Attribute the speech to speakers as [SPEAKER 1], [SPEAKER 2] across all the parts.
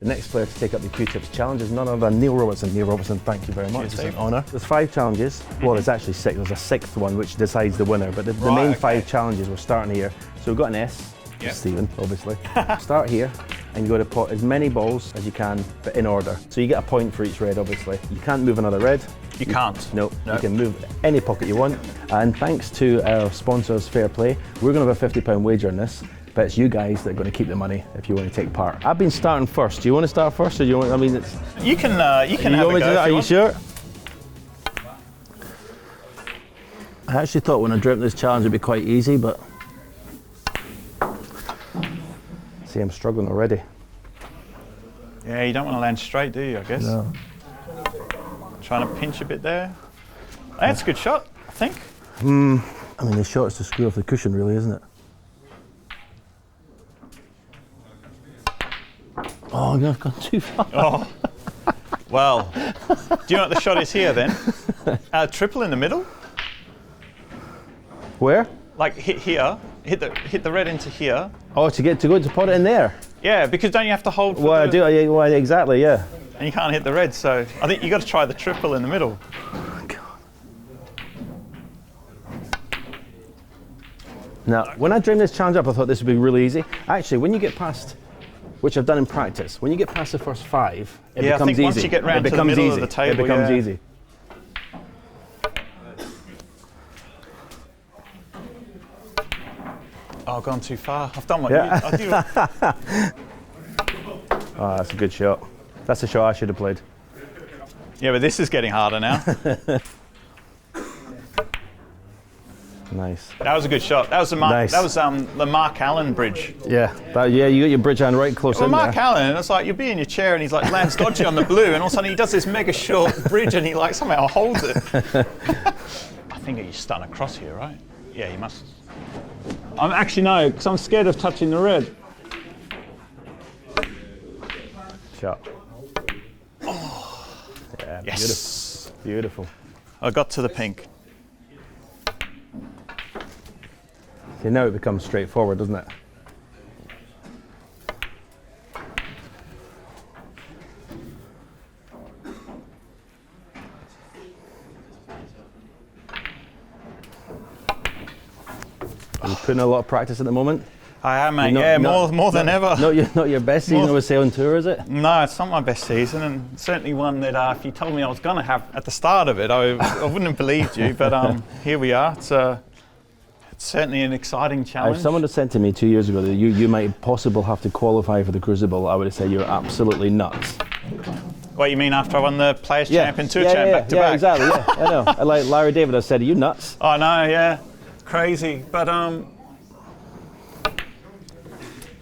[SPEAKER 1] The next player to take up the Q-Tips challenge is none other than Neil Robertson. Neil Robertson, thank you very much. It's an honour. There's 5 challenges. Well, there's actually 6. There's a 6th one which decides the winner. But the main 5 challenges we're starting here. So we've got an S. Yep. Stephen, obviously. Start here and you go to pot as many balls as you can, but in order. So you get a point for each red, obviously. You can't move another red.
[SPEAKER 2] You can't?
[SPEAKER 1] No. You can move any pocket you want. And thanks to our sponsors, Fair Play, we're going to have a £50 wager on this. But it's you guys that are going to keep the money if you want to take part. I've been starting first. Do you want to start first, or do you want? I mean, it's.
[SPEAKER 2] You can have a go.
[SPEAKER 1] Are you sure? I actually thought when I dreamt this challenge it'd be quite easy, but see, I'm struggling already.
[SPEAKER 2] Yeah, you don't want to land straight, do you? I guess.
[SPEAKER 1] No.
[SPEAKER 2] Trying to pinch a bit there. That's a good shot, I think.
[SPEAKER 1] I mean, the shot is to screw off the cushion, really, isn't it? Oh, no, I've gone too far.
[SPEAKER 2] Oh, well, do you know what the shot is here then? Triple in the middle.
[SPEAKER 1] Where?
[SPEAKER 2] Like hit here, hit the red into here.
[SPEAKER 1] Oh, to go to pot it in there?
[SPEAKER 2] Yeah, because don't you have to hold for
[SPEAKER 1] well, well, exactly, yeah.
[SPEAKER 2] And you can't hit the red, so I think you got to try the triple in the middle.
[SPEAKER 1] Oh, God. Now, when I dreamed this challenge up, I thought this would be really easy. Actually, when you get past, which I've done in practice, when you get past the first 5, it becomes easy.
[SPEAKER 2] I think once you get round to the middle of the table,
[SPEAKER 1] it becomes easy.
[SPEAKER 2] Oh, I've gone too far. I've done what I do.
[SPEAKER 1] Oh, that's a good shot. That's a shot I should have played.
[SPEAKER 2] Yeah, but this is getting harder now.
[SPEAKER 1] Nice.
[SPEAKER 2] That was a good shot. That was the Mark Allen bridge.
[SPEAKER 1] Yeah, you got your bridge hand right close in
[SPEAKER 2] Mark
[SPEAKER 1] there.
[SPEAKER 2] Allen, it's like you'll be in your chair and he's like lands dodgy on the blue, and all of a sudden he does this mega short bridge and he like somehow holds it. I think he's starting across here, right? Yeah, he must. I'm actually no, because I'm scared of touching the red.
[SPEAKER 1] Shot. Oh. Yeah,
[SPEAKER 2] yes.
[SPEAKER 1] Beautiful.
[SPEAKER 2] I got to the pink.
[SPEAKER 1] See, now it becomes straightforward, doesn't it? Are you putting a lot of practice at the moment?
[SPEAKER 2] I am, mate. More than ever.
[SPEAKER 1] Not your best season, I would say, on tour, is it?
[SPEAKER 2] No, it's not my best season, and certainly one that if you told me I was going to have at the start of it, I wouldn't have believed you. But here we are. It's certainly an exciting challenge.
[SPEAKER 1] If someone had said to me 2 years ago that you might possibly have to qualify for the Crucible, I would have said you're absolutely nuts.
[SPEAKER 2] What you mean after I won the Players' Champion, Tour Champ back to back?
[SPEAKER 1] Yeah, exactly. Yeah, I know. Like Larry David, I said, are you nuts?
[SPEAKER 2] I know, yeah, crazy. But I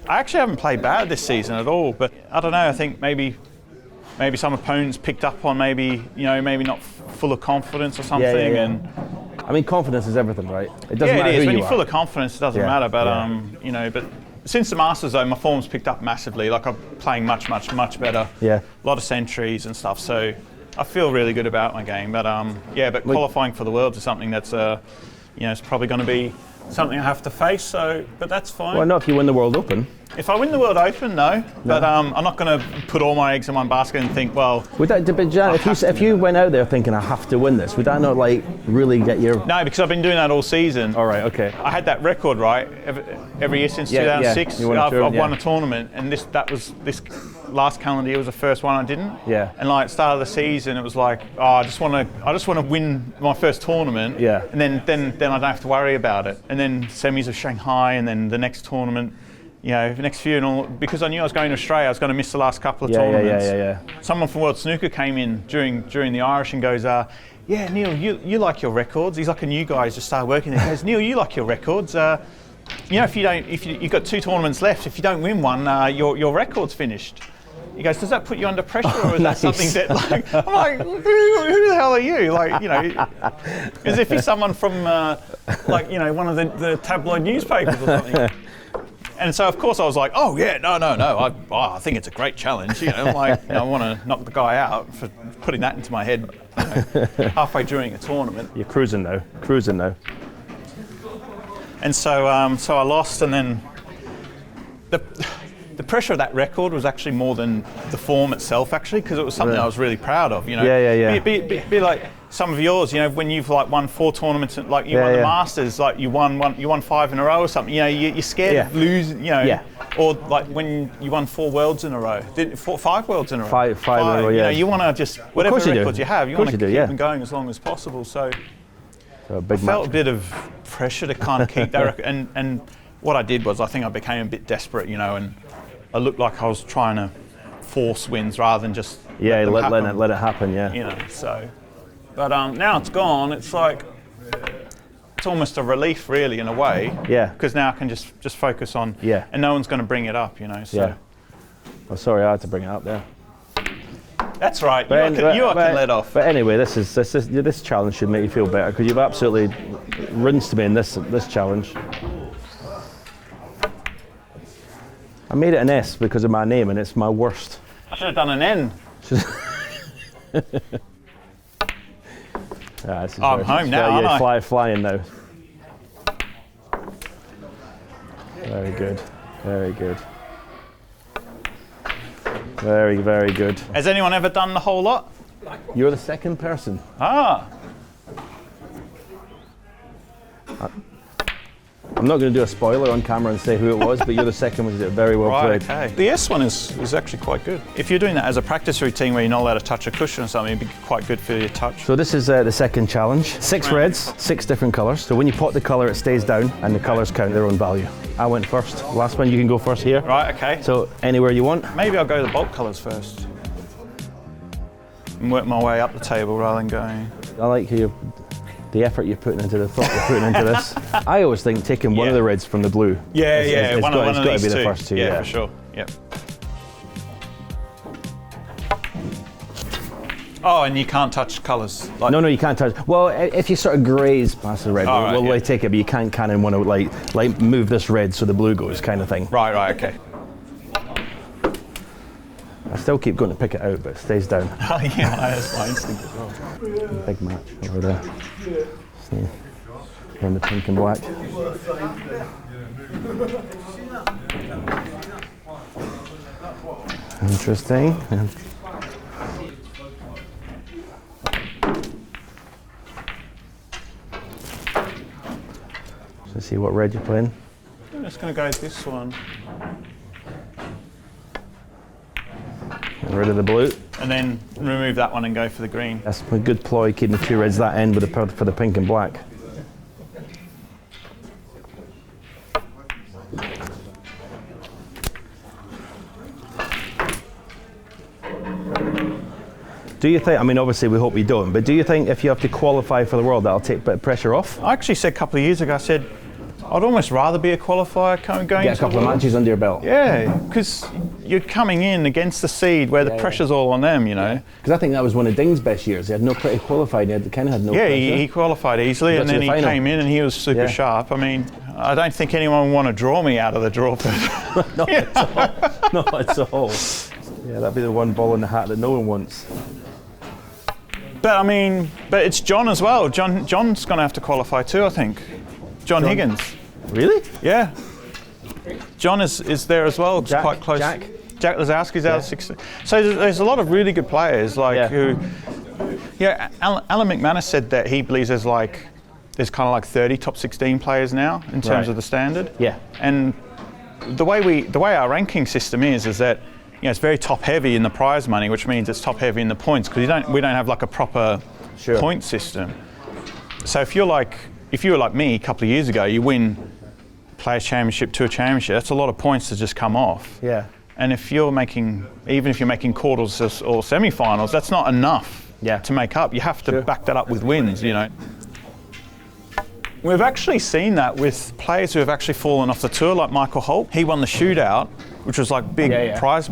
[SPEAKER 2] actually haven't played bad this season at all. But I don't know. I think maybe some opponents picked up on maybe not full of confidence or something. And
[SPEAKER 1] I mean, confidence is everything, right? It doesn't matter
[SPEAKER 2] who you are.
[SPEAKER 1] When
[SPEAKER 2] you're full of confidence, it doesn't matter. But but since the Masters, though, my form's picked up massively. Like I'm playing much better. Yeah. A lot of centuries and stuff. So I feel really good about my game. But but qualifying for the Worlds is something that's it's probably going to be something I have to face. So, but that's fine.
[SPEAKER 1] Well, not if you win the World Open.
[SPEAKER 2] If I win the World Open, no. But I'm not going to put all my eggs in one basket and think, well.
[SPEAKER 1] Would that, but Jan, if you went out there thinking I have to win this, would that not like really get your?
[SPEAKER 2] No, because I've been doing that all season.
[SPEAKER 1] All right, okay.
[SPEAKER 2] I had that record right every year since 2006. I've won a tournament, and this last calendar year was the first one I didn't.
[SPEAKER 1] Yeah.
[SPEAKER 2] And like start of the season, it was like, I just want to win my first tournament.
[SPEAKER 1] Yeah.
[SPEAKER 2] And then I don't have to worry about it. And then semis of Shanghai, and then the next tournament. The next few, and all, because I knew I was going to Australia, I was going to miss the last couple of tournaments. Yeah. Someone from World Snooker came in during the Irish and goes, yeah, Neil, you like your records. He's like a new guy who's just started working there. He goes, Neil, you like your records. If you've got 2 tournaments left, if you don't win one, your record's finished. He goes, does that put you under pressure, or is that something that, like, I'm like, who the hell are you? Like, as if he's someone from, one of the tabloid newspapers or something. And so, of course, I was like, oh, yeah, no. I think it's a great challenge. I want to knock the guy out for putting that into my head halfway during a tournament.
[SPEAKER 1] You're cruising now.
[SPEAKER 2] And so I lost, and then the pressure of that record was actually more than the form itself, actually, because it was something I was really proud of. You know, be like some of yours. You know, when you've like won 4 tournaments, like you won the Masters, like you won 5 in a row or something. You know, you're scared of losing. You know, or like when you won 4 worlds in a row, 5 worlds in a row.
[SPEAKER 1] Five in a row.
[SPEAKER 2] You know, you want to just whatever records you have, you want to keep them going as long as possible. So
[SPEAKER 1] a big
[SPEAKER 2] I felt a bit of pressure to kind of keep that record. And what I did was I think I became a bit desperate, you know, and I looked like I was trying to force wins rather than just let
[SPEAKER 1] it happen,
[SPEAKER 2] you know. So, but now it's gone. It's like it's almost a relief, really, in a way.
[SPEAKER 1] Yeah.
[SPEAKER 2] Because now I can just focus on.
[SPEAKER 1] Yeah.
[SPEAKER 2] And no one's going to bring it up, you know. So.
[SPEAKER 1] Yeah. Well, sorry, I had to bring it up there.
[SPEAKER 2] That's right. You can let off.
[SPEAKER 1] But anyway, this challenge should make you feel better because you've absolutely rinsed me in this challenge. I made it an S because of my name, and it's my worst.
[SPEAKER 2] I should have done an N. I'm home now, aren't I?
[SPEAKER 1] Flying now. Very good. Very good. Very, very good.
[SPEAKER 2] Has anyone ever done the whole lot?
[SPEAKER 1] You're the second person.
[SPEAKER 2] Ah.
[SPEAKER 1] I'm not going to do a spoiler on camera and say who it was, but you're the second one who did it very well played.
[SPEAKER 2] Okay. The S one is actually quite good. If you're doing that as a practice routine where you're not allowed to touch a cushion or something, it'd be quite good for your touch.
[SPEAKER 1] So this is the second challenge. 6 reds, 6 different colours. So when you pot the colour, it stays down and the colours count their own value. I went first. Last one, you can go first here.
[SPEAKER 2] Right, okay.
[SPEAKER 1] So anywhere you want.
[SPEAKER 2] Maybe I'll go the bulk colours first. And work my way up the table rather than going...
[SPEAKER 1] I like the effort you're putting into the thought you're putting into this. I always think taking one of the reds from the blue.
[SPEAKER 2] It's
[SPEAKER 1] got to be the first two.
[SPEAKER 2] Yeah, for sure. Yep. Oh, and you can't touch colours.
[SPEAKER 1] Like no, you can't touch. Well, if you sort of graze past the red, we'll take it, but you can't kind of want to like move this red so the blue goes, kind of thing.
[SPEAKER 2] Right, okay.
[SPEAKER 1] I still keep going to pick it out, but it stays down.
[SPEAKER 2] Oh yeah, that's my instinct as well.
[SPEAKER 1] Big match over there. See, in the pink and black. Interesting. Let's see what red you're playing.
[SPEAKER 2] I'm just going to go with this one.
[SPEAKER 1] Get rid of the blue.
[SPEAKER 2] And then remove that one and go for the green.
[SPEAKER 1] That's a good ploy, keeping the 2 reds that end with for the pink and black. Do you think, I mean obviously we hope you don't, but do you think if you have to qualify for the World that'll take a bit of pressure off?
[SPEAKER 2] I actually said a couple of years ago, I said, I'd almost rather be a qualifier going
[SPEAKER 1] get a couple of matches under your belt.
[SPEAKER 2] Yeah, because you're coming in against the seed where the pressure's all on them, you know.
[SPEAKER 1] Because I think that was one of Ding's best years. He had no pretty qualified. He kind of had no pressure.
[SPEAKER 2] He qualified easily, and then he came in and he was super sharp. I mean, I don't think anyone would want to draw me out of the draw.
[SPEAKER 1] Not at all. Not at all. Yeah, that'd be the one ball in the hat that no one wants.
[SPEAKER 2] But I mean, it's John as well. John's going to have to qualify too, I think. John Higgins.
[SPEAKER 1] Really?
[SPEAKER 2] Yeah. John is there as well. It's quite close.
[SPEAKER 1] Jack
[SPEAKER 2] Lazowski's out of 16. So there's a lot of really good players who. Yeah, Alan McManus said that he believes there's kind of like 30 top 16 players now in terms of the standard.
[SPEAKER 1] Yeah.
[SPEAKER 2] And the way our ranking system is that it's very top heavy in the prize money, which means it's top heavy in the points because we don't have like a proper point system. So if you were like me a couple of years ago, you win Players Championship, Tour Championship, that's a lot of points to just come off.
[SPEAKER 1] Yeah.
[SPEAKER 2] And even if you're making quarters or semi-finals, that's not enough to make up. You have to back that up with wins, you know. We've actually seen that with players who have actually fallen off the tour, like Michael Holt. He won the shootout, which was like big prize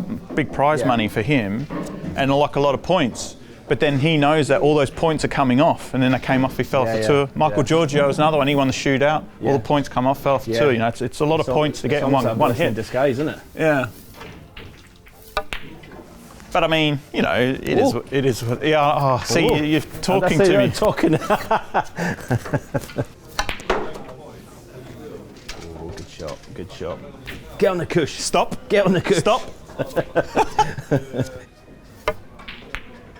[SPEAKER 2] money for him, and like a lot of points. But then he knows that all those points are coming off, and then they came off, he fell off the tour. Michael Giorgio is another one, he won the shootout, all the points come off, fell off the tour. You know, it's a lot of points to get in one hit.
[SPEAKER 1] In disguise, isn't it?
[SPEAKER 2] Yeah. But I mean, you know, it is. Yeah. Oh, see, you're talking to me.
[SPEAKER 1] Talking. Good shot. Good shot. Get on the cush.
[SPEAKER 2] Stop.
[SPEAKER 1] Get on the cush.
[SPEAKER 2] Stop.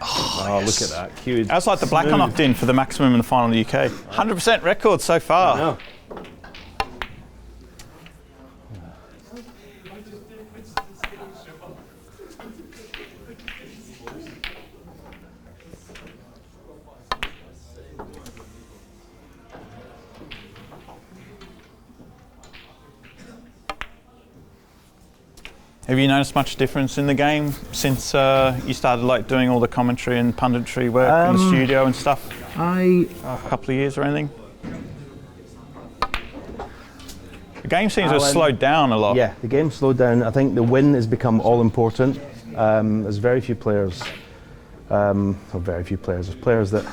[SPEAKER 1] Oh, yes. Look at that. Cued.
[SPEAKER 2] That's like the black I knocked in for the maximum in the final in the UK. 100% record so far.
[SPEAKER 1] I know.
[SPEAKER 2] Have you noticed much difference in the game since you started like doing all the commentary and punditry work in the studio and stuff? A couple of years or anything? The game seems to have slowed down a lot.
[SPEAKER 1] Yeah, the game slowed down. I think the win has become all important. There's very few players, there's players that,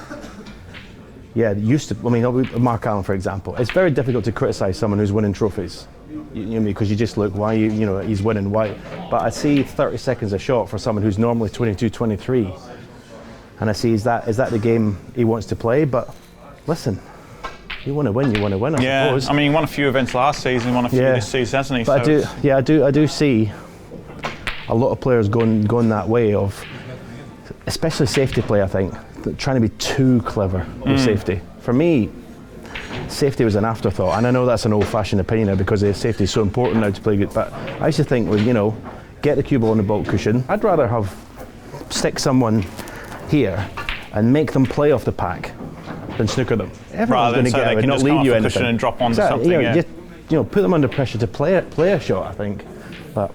[SPEAKER 1] used to, I mean, Mark Allen, for example. It's very difficult to criticise someone who's winning trophies. You know, because you just look, why, he's winning, why? But I see 30 seconds a shot for someone who's normally 22, 23. And I see, is that the game he wants to play? But listen, you want to win, I suppose.
[SPEAKER 2] I mean, he won a few events last season, won a few this season, hasn't he?
[SPEAKER 1] But I do see a lot of players going that way of, especially safety play, I think, trying to be too clever with safety. For me, safety was an afterthought, and I know that's an old-fashioned opinion now because safety is so important now to play good, but I used to think, well, get the cue ball on the baulk cushion. I'd rather stick someone here and make them play off the pack than snooker them. Everyone's going to get it, not leave you anything.
[SPEAKER 2] And drop onto something.
[SPEAKER 1] Just, put them under pressure to play a shot, I think. But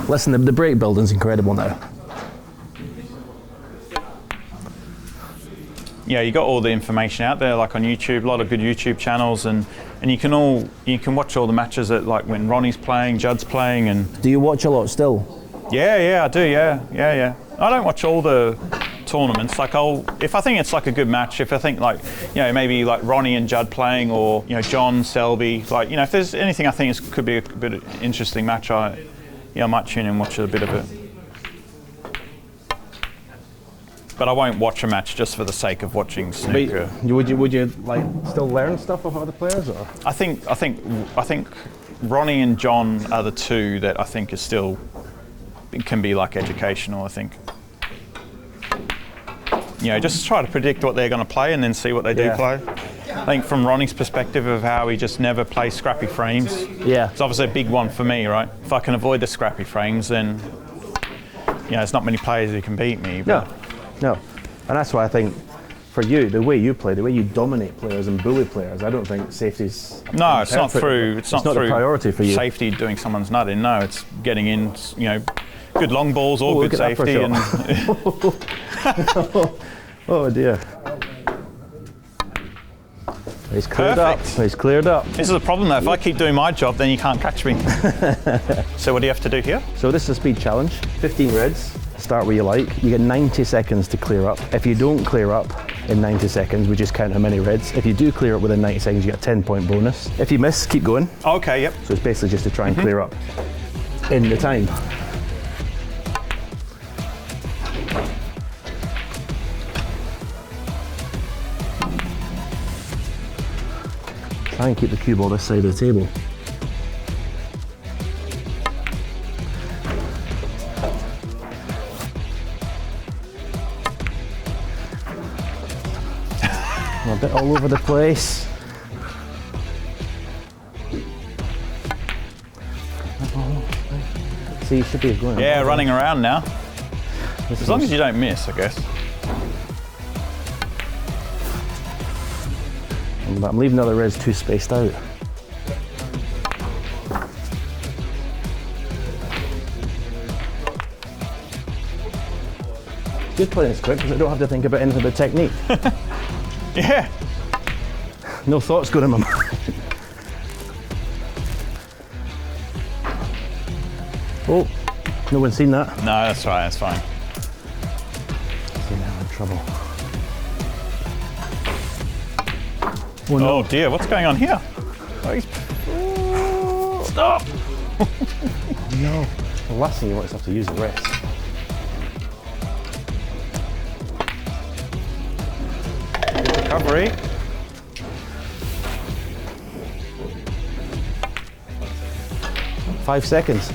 [SPEAKER 1] listen, the break building's incredible now.
[SPEAKER 2] Yeah, you got all the information out there, like on YouTube, a lot of good YouTube channels, and you can watch all the matches at, like, when Ronnie's playing, Judd's playing, and.
[SPEAKER 1] Do you watch a lot still?
[SPEAKER 2] Yeah, I do. Yeah. I don't watch all the tournaments. Like, if I think it's like a good match, if I think like, maybe like Ronnie and Judd playing, or John Selby, like, if there's anything I think could be a bit of an interesting match, I might tune in and watch a bit of it. But I won't watch a match just for the sake of watching snooker.
[SPEAKER 1] Would you like still learn stuff of other players, or?
[SPEAKER 2] I think Ronnie and John are the two that I think can be like educational. I think. Just try to predict what they're going to play and then see what they do play. I think from Ronnie's perspective of how he just never plays scrappy frames.
[SPEAKER 1] Yeah.
[SPEAKER 2] It's obviously a big one for me, right? If I can avoid the scrappy frames, then there's not many players who can beat me. But
[SPEAKER 1] No, and that's why I think for you, the way you play, the way you dominate players and bully players, I don't think safety's.
[SPEAKER 2] No, it's not through. It's not
[SPEAKER 1] a priority for you.
[SPEAKER 2] Safety doing someone's nut in. No, it's getting in. Good long balls or good safety. And
[SPEAKER 1] oh dear. He's cleared up. He's cleared up.
[SPEAKER 2] This is a problem though. If I keep doing my job, then you can't catch me. So what do you have to do here?
[SPEAKER 1] So this is a speed challenge. 15 reds. Start where you like. You get 90 seconds to clear up. If you don't clear up in 90 seconds, we just count how many reds. If you do clear up within 90 seconds, you get a 10-point bonus. If you miss, keep going.
[SPEAKER 2] Okay, yep.
[SPEAKER 1] So it's basically just to try and clear up in the time. Try and keep the cue ball this side of the table. A bit all over the place. See, you should be going.
[SPEAKER 2] Yeah, running around now. As long as you don't miss, I guess.
[SPEAKER 1] I'm leaving the other reds too spaced out. Good playing this quick because I don't have to think about anything but technique.
[SPEAKER 2] Yeah.
[SPEAKER 1] No thoughts going in my mind. Oh, no one's seen that.
[SPEAKER 2] No, that's right, that's fine.
[SPEAKER 1] See, now I'm in trouble.
[SPEAKER 2] Oh, no. Oh dear, what's going on here? Stop!
[SPEAKER 1] No. The last thing you want is to have to use the wrist.
[SPEAKER 2] Recovery.
[SPEAKER 1] 5 seconds.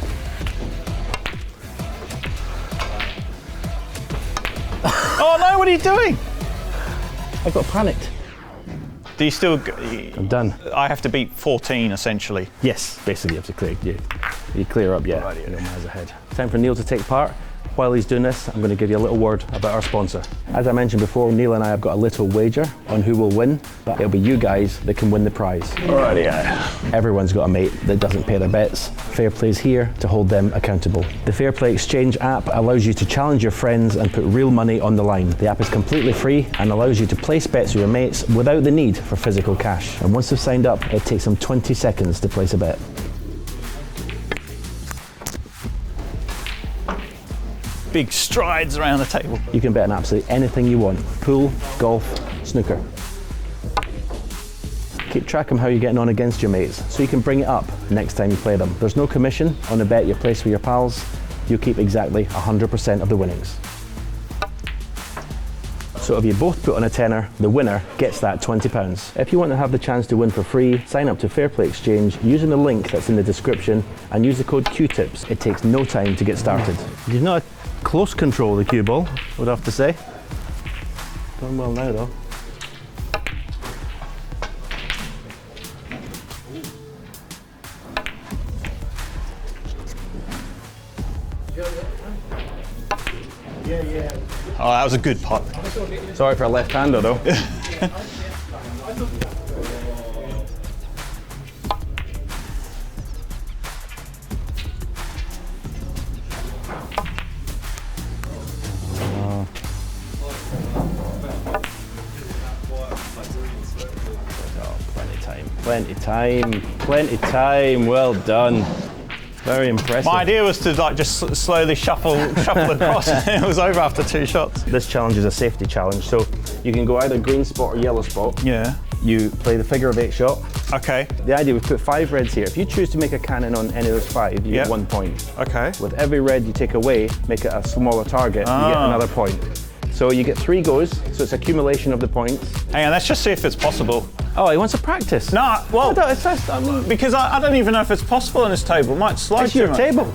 [SPEAKER 2] Oh no, what are you doing?
[SPEAKER 1] I got panicked.
[SPEAKER 2] Do you still...
[SPEAKER 1] I'm done.
[SPEAKER 2] I have to beat 14 essentially.
[SPEAKER 1] Yes, basically you have to clear. You clear up, yeah. You know, miles ahead. Time for Neil to take part. While he's doing this, I'm going to give you a little word about our sponsor. As I mentioned before, Neil and I have got a little wager on who will win, but it'll be you guys that can win the prize.
[SPEAKER 2] Alrighty, yeah.
[SPEAKER 1] Everyone's got a mate that doesn't pay their bets. Fair Play's here to hold them accountable. The Fair Play Exchange app allows you to challenge your friends and put real money on the line. The app is completely free and allows you to place bets with your mates without the need for physical cash. And once they've signed up, it takes them 20 seconds to place a bet.
[SPEAKER 2] Big strides around the table.
[SPEAKER 1] You can bet on absolutely anything you want. Pool, golf, snooker. Keep track of how you're getting on against your mates so you can bring it up next time you play them. There's no commission on a bet you place with your pals. You keep exactly 100% of the winnings. So if you both put on a tenner, the winner gets that £20. If you want to have the chance to win for free, sign up to Fair Play Exchange using the link that's in the description and use the code QTIPS. It takes no time to get started. You've not had close control of the cue ball, I would have to say. Done well now though.
[SPEAKER 2] Oh, that was a good putt.
[SPEAKER 1] Sorry for a left-hander though. Plenty time, well done. Very impressive.
[SPEAKER 2] My idea was to like just slowly shuffle across and it was over after 2 shots.
[SPEAKER 1] This challenge is a safety challenge, so you can go either green spot or yellow spot.
[SPEAKER 2] Yeah.
[SPEAKER 1] You play the figure of 8 shot.
[SPEAKER 2] Okay.
[SPEAKER 1] The idea, we put 5 reds here. If you choose to make a cannon on any of those 5, you get 1 point.
[SPEAKER 2] Okay.
[SPEAKER 1] With every red you take away, make it a smaller target, you get another point. So you get 3 goes, so it's accumulation of the points.
[SPEAKER 2] Hang on, let's just see if it's possible.
[SPEAKER 1] Oh, he wants to practice.
[SPEAKER 2] No, well,
[SPEAKER 1] I mean,
[SPEAKER 2] because I don't even know if it's possible on this table. It might slide
[SPEAKER 1] it's your
[SPEAKER 2] too much.
[SPEAKER 1] table.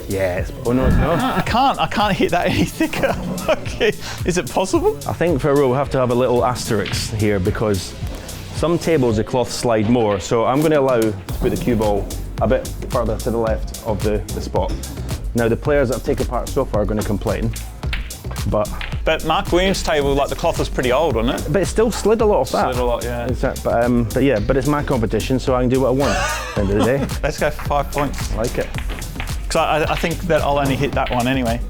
[SPEAKER 1] Yes. Oh no, it's not.
[SPEAKER 2] I can't hit that any thicker. Okay, is it possible?
[SPEAKER 1] I think for a rule we have to have a little asterisk here because some tables the cloth slide more. So I'm going to allow to put the cue ball a bit further to the left of the spot. Now the players that have taken part so far are going to complain, but
[SPEAKER 2] Mark Williams' table, like the cloth was pretty old, wasn't it?
[SPEAKER 1] But it still slid a lot of that.
[SPEAKER 2] Slid a lot, yeah.
[SPEAKER 1] But yeah, but it's my competition, so I can do what I want at the end of the day.
[SPEAKER 2] Let's go for 5 points.
[SPEAKER 1] I like it.
[SPEAKER 2] Because I think that I'll only hit that one anyway.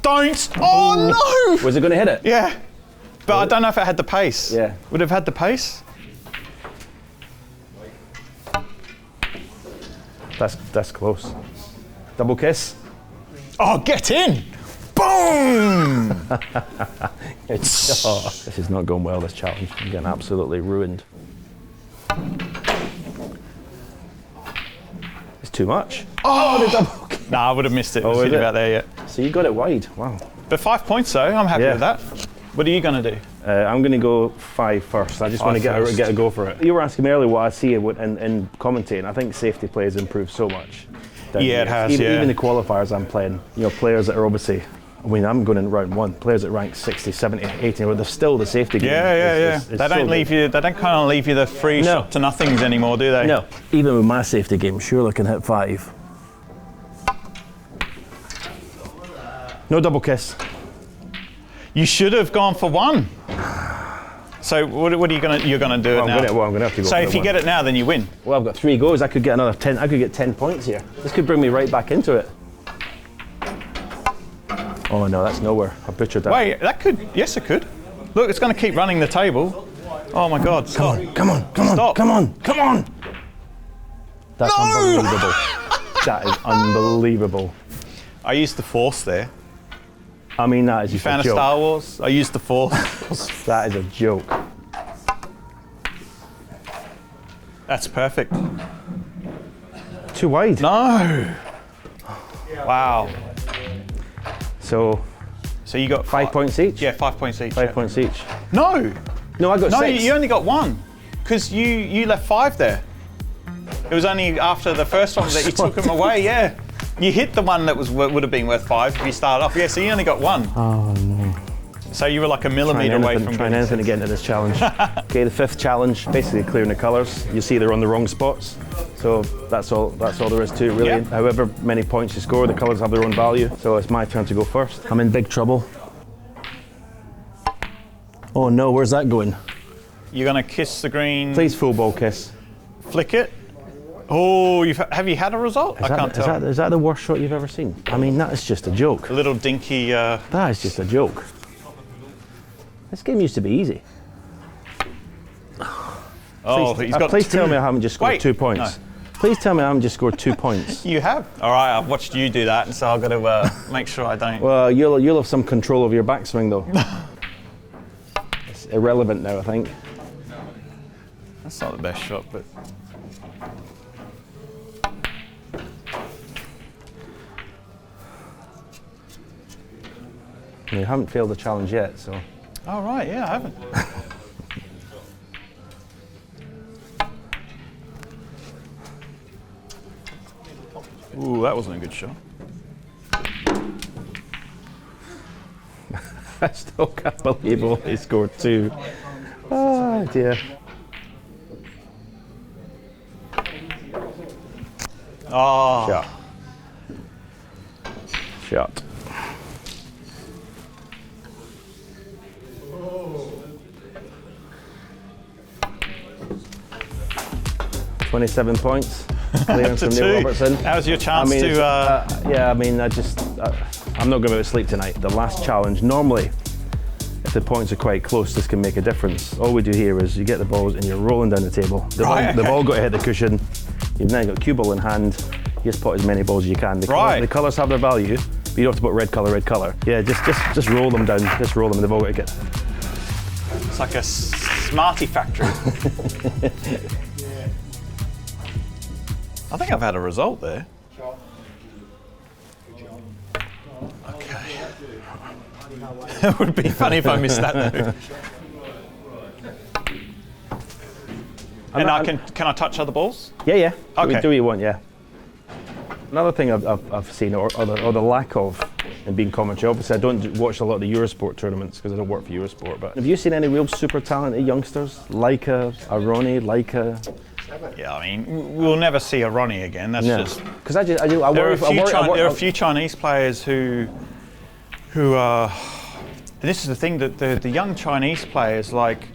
[SPEAKER 2] Don't! Oh no!
[SPEAKER 1] Was it going to hit it?
[SPEAKER 2] Yeah. But I don't know if it had the pace.
[SPEAKER 1] Yeah.
[SPEAKER 2] Would it have had the pace?
[SPEAKER 1] That's close. Double kiss.
[SPEAKER 2] Oh, get in! Boom!
[SPEAKER 1] This is not going well, this challenge. I'm getting absolutely ruined. It's too much.
[SPEAKER 2] Oh, the double kiss. Nah, I would have missed it.
[SPEAKER 1] Oh,
[SPEAKER 2] it about there yet.
[SPEAKER 1] So you got it wide. Wow.
[SPEAKER 2] But 5 points though, I'm happy with that. What are you going to do?
[SPEAKER 1] I'm going to go 5 first. I just want to get a go for it. You were asking me earlier what I see in commentating. I think safety play has improved so much.
[SPEAKER 2] Yeah, it has.
[SPEAKER 1] Even the qualifiers I'm playing, you know, players that are obviously, I mean, I'm going in round 1. Players that rank 60, 70, 80, but they're still the safety game.
[SPEAKER 2] Yeah. They don't leave you. They don't kind of leave you the free shot to nothings anymore, do they?
[SPEAKER 1] No. Even with my safety game, surely I can hit 5. No double kiss.
[SPEAKER 2] You should have gone for 1. So what are you gonna? You're gonna do it now.
[SPEAKER 1] I'm gonna have to go.
[SPEAKER 2] So if you get it now, then you win.
[SPEAKER 1] Well, I've got 3 goes. I could get another 10. I could get 10 points here. This could bring me right back into it. Oh no, that's nowhere. I butchered that.
[SPEAKER 2] Wait, that could. Yes, it could. Look, it's gonna keep running the table. Oh my God! Stop.
[SPEAKER 1] Come on!
[SPEAKER 2] Stop.
[SPEAKER 1] Come on! That's unbelievable. That is unbelievable.
[SPEAKER 2] I used the Force there.
[SPEAKER 1] I mean, that is just a joke.
[SPEAKER 2] You fan of Star Wars? I used the Force.
[SPEAKER 1] That is a joke.
[SPEAKER 2] That's perfect.
[SPEAKER 1] Too wide.
[SPEAKER 2] No. Wow.
[SPEAKER 1] So
[SPEAKER 2] you got
[SPEAKER 1] 5 points each?
[SPEAKER 2] Yeah, 5 points each.
[SPEAKER 1] 5 points each.
[SPEAKER 2] No.
[SPEAKER 1] No, I got
[SPEAKER 2] No,
[SPEAKER 1] 6.
[SPEAKER 2] you only got 1. Because you left 5 there. It was only after the first one that you took them away, yeah. You hit the one that would have been worth 5 if you started off. Yeah, so you only got 1.
[SPEAKER 1] Oh, no.
[SPEAKER 2] So you were like a millimetre away from
[SPEAKER 1] trying anything to get into this challenge. Okay, the 5th challenge, basically clearing the colours. You see they're on the wrong spots. So that's all there is to it, really.
[SPEAKER 2] Yeah.
[SPEAKER 1] However many points you score, the colours have their own value. So it's my turn to go first. I'm in big trouble. Oh no, where's that going?
[SPEAKER 2] You're going to kiss the green.
[SPEAKER 1] Please full ball kiss.
[SPEAKER 2] Flick it. Oh, have you had a result? I can't tell.
[SPEAKER 1] Is that the worst shot you've ever seen? I mean, that is just a joke.
[SPEAKER 2] A little dinky.
[SPEAKER 1] That is just a joke. This game used to be easy.
[SPEAKER 2] Oh,
[SPEAKER 1] please,
[SPEAKER 2] he's got
[SPEAKER 1] please
[SPEAKER 2] 2.
[SPEAKER 1] tell me I haven't just scored 2 points.
[SPEAKER 2] No.
[SPEAKER 1] Please tell me I haven't just scored 2 points.
[SPEAKER 2] You have. All right, I've watched you do that, and so I've got to make sure I don't.
[SPEAKER 1] Well, you'll have some control over your backswing, though. It's irrelevant now, I think.
[SPEAKER 2] That's not the best shot, but.
[SPEAKER 1] You haven't failed the challenge yet, so.
[SPEAKER 2] Oh, right, yeah, I haven't. Ooh, that wasn't a good shot.
[SPEAKER 1] I still can't believe he scored 2. Oh, dear.
[SPEAKER 2] Oh.
[SPEAKER 1] Shot. Shot. 27 points. Clearance from Neil Robertson.
[SPEAKER 2] How's your chance
[SPEAKER 1] yeah, I mean, I'm not going to be able to sleep tonight. The last challenge, normally, if the points are quite close, this can make a difference. All we do here is you get the balls and you're rolling down the table. The ball got to hit the cushion. You've now got cue ball in hand. You just put as many balls as you can. The colours have their value, but you don't have to put red colour. Yeah, just roll them down. Just roll them and they've all got to get.
[SPEAKER 2] It's like a Smartie factory. I think I've had a result there. Okay. It would be funny if I missed that though. Can I touch other balls?
[SPEAKER 1] Yeah.
[SPEAKER 2] Okay.
[SPEAKER 1] Do what you want, yeah. Another thing I've seen, or the lack of, in being commentary, obviously I don't watch a lot of the Eurosport tournaments because I don't work for Eurosport, but have you seen any real super talented youngsters? like a Ronnie,
[SPEAKER 2] Yeah, I mean, we'll never see a Ronnie again. That's just
[SPEAKER 1] because there
[SPEAKER 2] are a few Chinese players who are. This is the thing that the young Chinese players, like,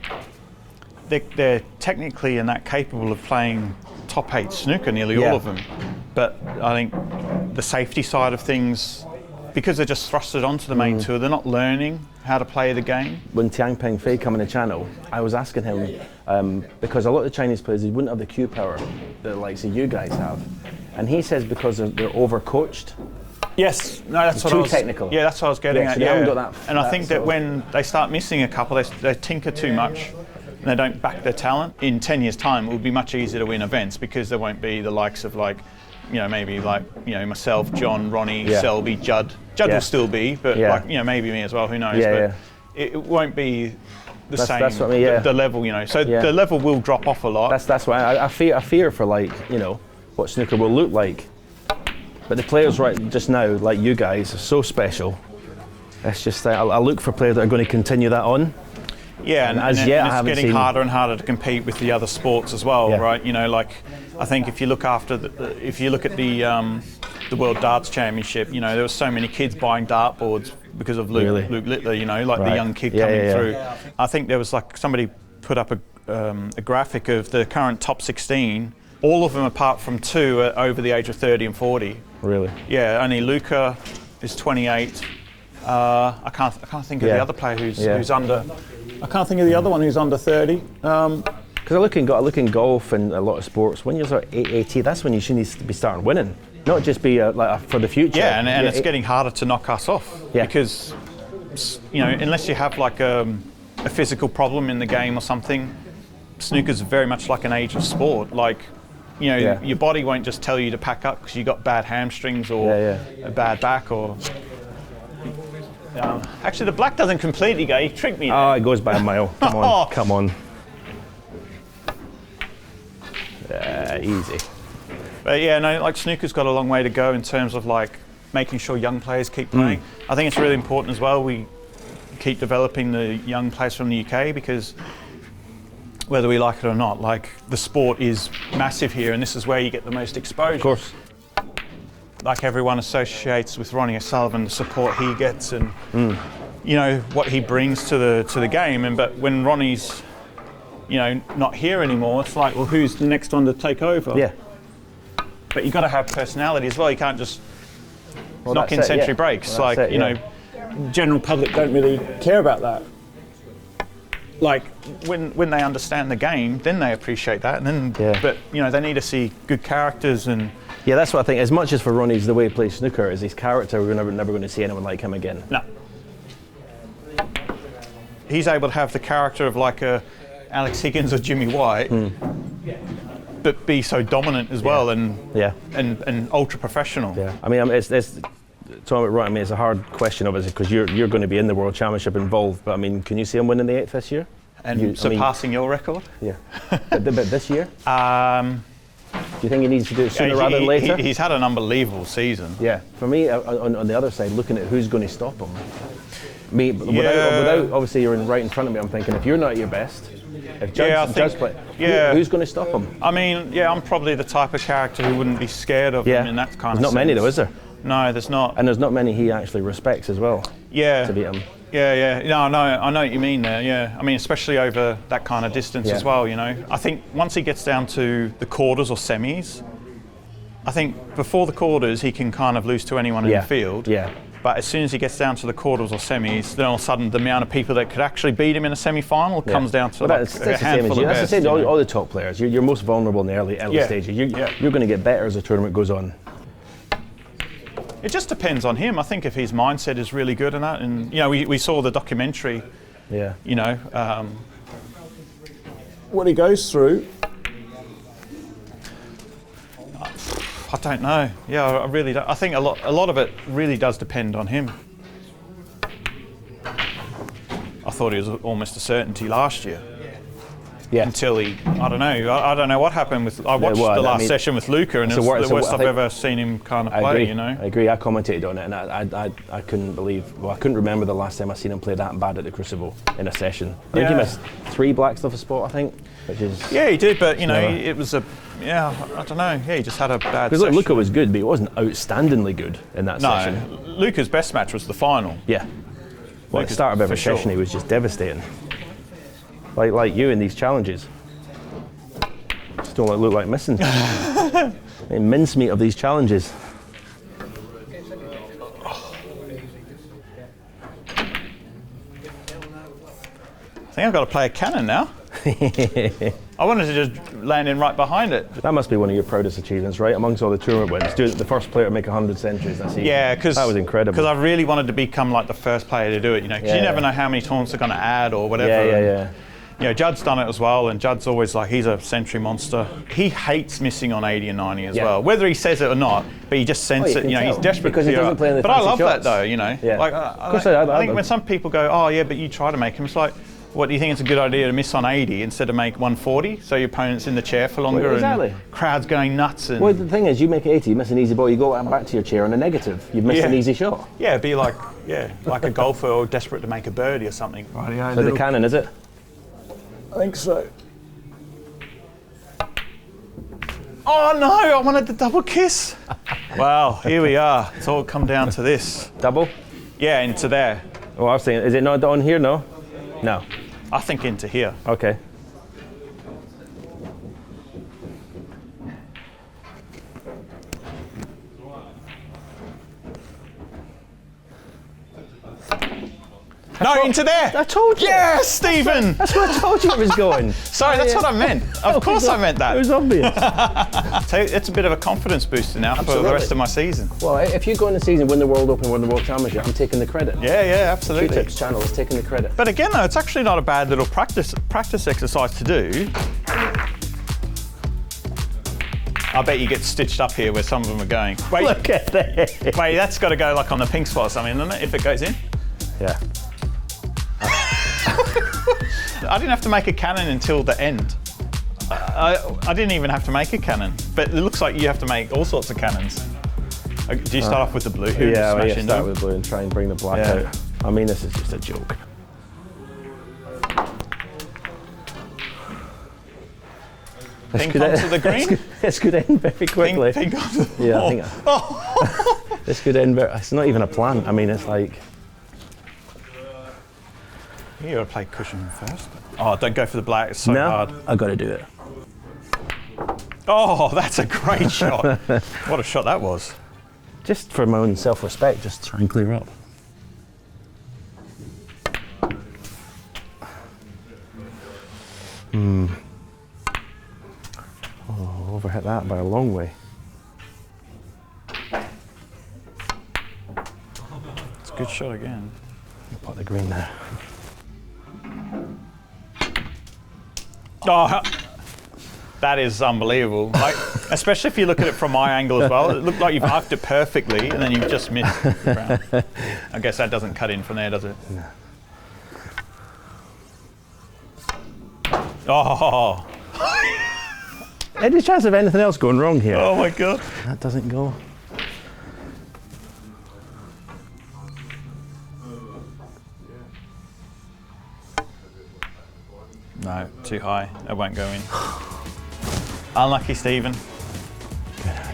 [SPEAKER 2] they're technically and that capable of playing top 8 snooker, nearly all of them. But I think the safety side of things, because they're just thrusted onto the main tour, they're not learning how to play the game.
[SPEAKER 1] When Tiang Peng Fei come in the channel, I was asking him, because a lot of the Chinese players, they wouldn't have the cue power that the likes of you guys have. And he says because they're overcoached.
[SPEAKER 2] Yes, no, that's what
[SPEAKER 1] too technical.
[SPEAKER 2] Yeah, that's what I was getting at.
[SPEAKER 1] So they haven't got that.
[SPEAKER 2] And I think that when they start missing a couple, they tinker too much. And they don't back their talent. In 10 years' time, it will be much easier to win events because there won't be the likes of maybe myself, John, Ronnie, Selby, Judd. Judd will still be, but maybe me as well. Who knows? But it won't be the same. That's what I mean, the level, So the level will drop off a lot.
[SPEAKER 1] That's why I fear for what snooker will look like. But the players right just now, like you guys, are so special. It's just I look for players that are going to continue that on.
[SPEAKER 2] Yeah, and
[SPEAKER 1] it's
[SPEAKER 2] getting harder and harder to compete with the other sports as well, right? I think if you look at the World Darts Championship, there were so many kids buying dartboards because of Luke Littler, the young kid coming through. I think there was somebody put up a graphic of the current top 16. All of them, apart from 2, are over the age of 30 and 40.
[SPEAKER 1] Really?
[SPEAKER 2] Yeah, only Luca is 28. I can't think of the other player who's under. I can't think of the other one who's under 30.
[SPEAKER 1] Because I look in golf and a lot of sports. When you're 80, that's when you should need to be starting winning, not just be for the future.
[SPEAKER 2] Yeah, and it's getting harder to knock us off because unless you have a physical problem in the game or something, snooker's very much like an age of sport. Your body won't just tell you to pack up because you got bad hamstrings or a bad back or. Actually, the black doesn't completely go. He tricked me.
[SPEAKER 1] Oh, it goes by a mile. Come on, come on. Easy.
[SPEAKER 2] But yeah, no, like snooker's got a long way to go in terms of like making sure young players keep playing. I think it's really important as well. We keep developing the young players from the UK because whether we like it or not, like the sport is massive here, and this is where you get the most exposure.
[SPEAKER 1] Of course.
[SPEAKER 2] Like everyone associates with Ronnie O'Sullivan, the support he gets, and you know what he brings to the game. And but when Ronnie's, you know, not here anymore, it's like, well, who's the next one to take over?
[SPEAKER 1] Yeah.
[SPEAKER 2] But you got to have personality as well. You can't just knock in century breaks.
[SPEAKER 1] Well,
[SPEAKER 2] like you know, general public don't really care about that. Like when they understand the game, then they appreciate that. And then, but you know, they need to see good characters and.
[SPEAKER 1] Yeah, that's what I think. As much as for Ronnie's the way he plays snooker, is his character, we're never going to see anyone like him again.
[SPEAKER 2] No. He's able to have the character of like a Alex Higgins or Jimmy White, but be so dominant as well, and ultra professional. Yeah,
[SPEAKER 1] I mean, it's talking about Ronnie. I mean, it's a hard question, obviously, because you're going to be in the World Championship involved. But I mean, can you see him winning the 8th this year?
[SPEAKER 2] And surpassing your record?
[SPEAKER 1] Yeah. but this year? Do you think he needs to do it sooner rather than later?
[SPEAKER 2] He's had an unbelievable season.
[SPEAKER 1] Yeah. For me, on the other side, looking at who's going to stop him. Without obviously you're right in front of me, I'm thinking if you're not at your best, if Judd's play, who's going to stop him?
[SPEAKER 2] I mean, I'm probably the type of character who wouldn't be scared of him in that kind of sense.
[SPEAKER 1] There's not many though, is there?
[SPEAKER 2] No, there's not.
[SPEAKER 1] And there's not many he actually respects as well. To beat him.
[SPEAKER 2] No, I know what you mean there, I mean, especially over that kind of distance as well, you know. I think once he gets down to the quarters or semis, I think before the quarters he can kind of lose to anyone in the field. But as soon as he gets down to the quarters or semis, then all of a sudden the amount of people that could actually beat him in a semi-final comes down to like a handful of best.
[SPEAKER 1] That's the same as all the top players. You're most vulnerable in the early stages. You're going to get better as the tournament goes on.
[SPEAKER 2] It just depends on him. I think if his mindset is really good in that, and you know, we saw the documentary. You know, what he goes through. I don't know. I really don't. I think a lot of it really does depend on him. I thought he was almost a certainty last year. Until I don't know. I don't know what happened with. I watched the last session with Luca, and it's the worst I've ever seen him kind of play. You know.
[SPEAKER 1] I agree. I commentated on it, and I couldn't believe. Well, I couldn't remember the last time I seen him play that bad at the Crucible in a session. I think he missed 3 blacks off a spot. I think, which is.
[SPEAKER 2] Yeah, he did, but you know, it was a. I don't know. He just had a bad.
[SPEAKER 1] Because Luca was good, but he wasn't outstandingly good in that session.
[SPEAKER 2] No, Luca's best match was the final.
[SPEAKER 1] Yeah. Well, at the start of every session, he was just devastating. Like you in these challenges. Just don't look like missing. Mincemeat of these challenges.
[SPEAKER 2] I think I've got to play a cannon now. I wanted to just land in right behind it.
[SPEAKER 1] That must be one of your proudest achievements, right? Amongst all the tournament wins, the first player to make 100 centuries.
[SPEAKER 2] Because
[SPEAKER 1] that was incredible.
[SPEAKER 2] Because I really wanted to become like the first player to do it, you know. Because you never know how many tournaments are going to add or whatever. You know, Judd's done it as well, and Judd's always like, he's a century monster. He hates missing on 80 and 90 as well, whether he says it or not, but you just sense it, you know, he's desperate
[SPEAKER 1] because he doesn't play in the
[SPEAKER 2] But I love
[SPEAKER 1] shots.
[SPEAKER 2] that though, you know. Like, I think when some people go, oh yeah, but you try to make him, it's like, what do you think it's a good idea to miss on 80 instead of make 140, so your opponent's in the chair for longer and crowd's going nuts? And
[SPEAKER 1] well, the thing is, you make 80, you miss an easy ball, you go back to your chair on a negative. You've missed an easy shot.
[SPEAKER 2] Yeah, it'd be like, like a golfer or desperate to make a birdie or something.
[SPEAKER 1] So the cannon, is it?
[SPEAKER 2] I think so. Oh no, I wanted the double kiss. Wow, here we are. It's all come down to this.
[SPEAKER 1] Double?
[SPEAKER 2] Yeah, into there.
[SPEAKER 1] Oh, I was saying, is it not on here? No? No.
[SPEAKER 2] I think into here.
[SPEAKER 1] Okay.
[SPEAKER 2] No, into there.
[SPEAKER 1] I told you.
[SPEAKER 2] Yes, Stephen.
[SPEAKER 1] That's where I told you it was going.
[SPEAKER 2] Sorry, that's what I meant. Of course I meant that.
[SPEAKER 1] It was obvious.
[SPEAKER 2] So it's a bit of a confidence booster now for the rest of my season.
[SPEAKER 1] Well, if you go in the season, win the World Open, win the World Championship, I'm taking the credit.
[SPEAKER 2] Yeah, absolutely.
[SPEAKER 1] Q-Tips channel is taking the credit.
[SPEAKER 2] But again, though, it's actually not a bad little practice exercise to do. I bet you get stitched up here where some of them are going. Wait,
[SPEAKER 1] look at that.
[SPEAKER 2] Wait, that's got to go like on the pink spot or something, doesn't it? If it goes in.
[SPEAKER 1] Yeah.
[SPEAKER 2] I didn't have to make a cannon until the end. I didn't even have to make a cannon, but it looks like you have to make all sorts of cannons. Do you start off with the blue?
[SPEAKER 1] Yeah, start with the blue and try and bring the black out. I mean, this is just a joke.
[SPEAKER 2] Pink onto the green?
[SPEAKER 1] This could end very quickly.
[SPEAKER 2] Pink onto the
[SPEAKER 1] Yeah, I think this could end very... It's not even a plan. I mean, it's like...
[SPEAKER 2] You gotta play cushion first. Oh, don't go for the black, it's so hard.
[SPEAKER 1] I gotta do it.
[SPEAKER 2] Oh, that's a great shot. What a shot that was.
[SPEAKER 1] Just for my own self-respect, just try and clear up. Oh, overhit that by a long way.
[SPEAKER 2] It's a good shot again.
[SPEAKER 1] I'll put the green there.
[SPEAKER 2] Oh, that is unbelievable. Like, especially if you look at it from my angle as well. It looked like you've arced it perfectly and then you've just missed the ground. I guess that doesn't cut in from there, does it?
[SPEAKER 1] No.
[SPEAKER 2] Oh.
[SPEAKER 1] Any chance of anything else going wrong here?
[SPEAKER 2] Oh my God.
[SPEAKER 1] That doesn't go.
[SPEAKER 2] No, too high. That won't go in. Unlucky, Stephen.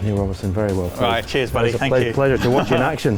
[SPEAKER 1] Neil Robertson, very well played.
[SPEAKER 2] All right, cheers, buddy. Thank you.
[SPEAKER 1] Pleasure to watch you in action.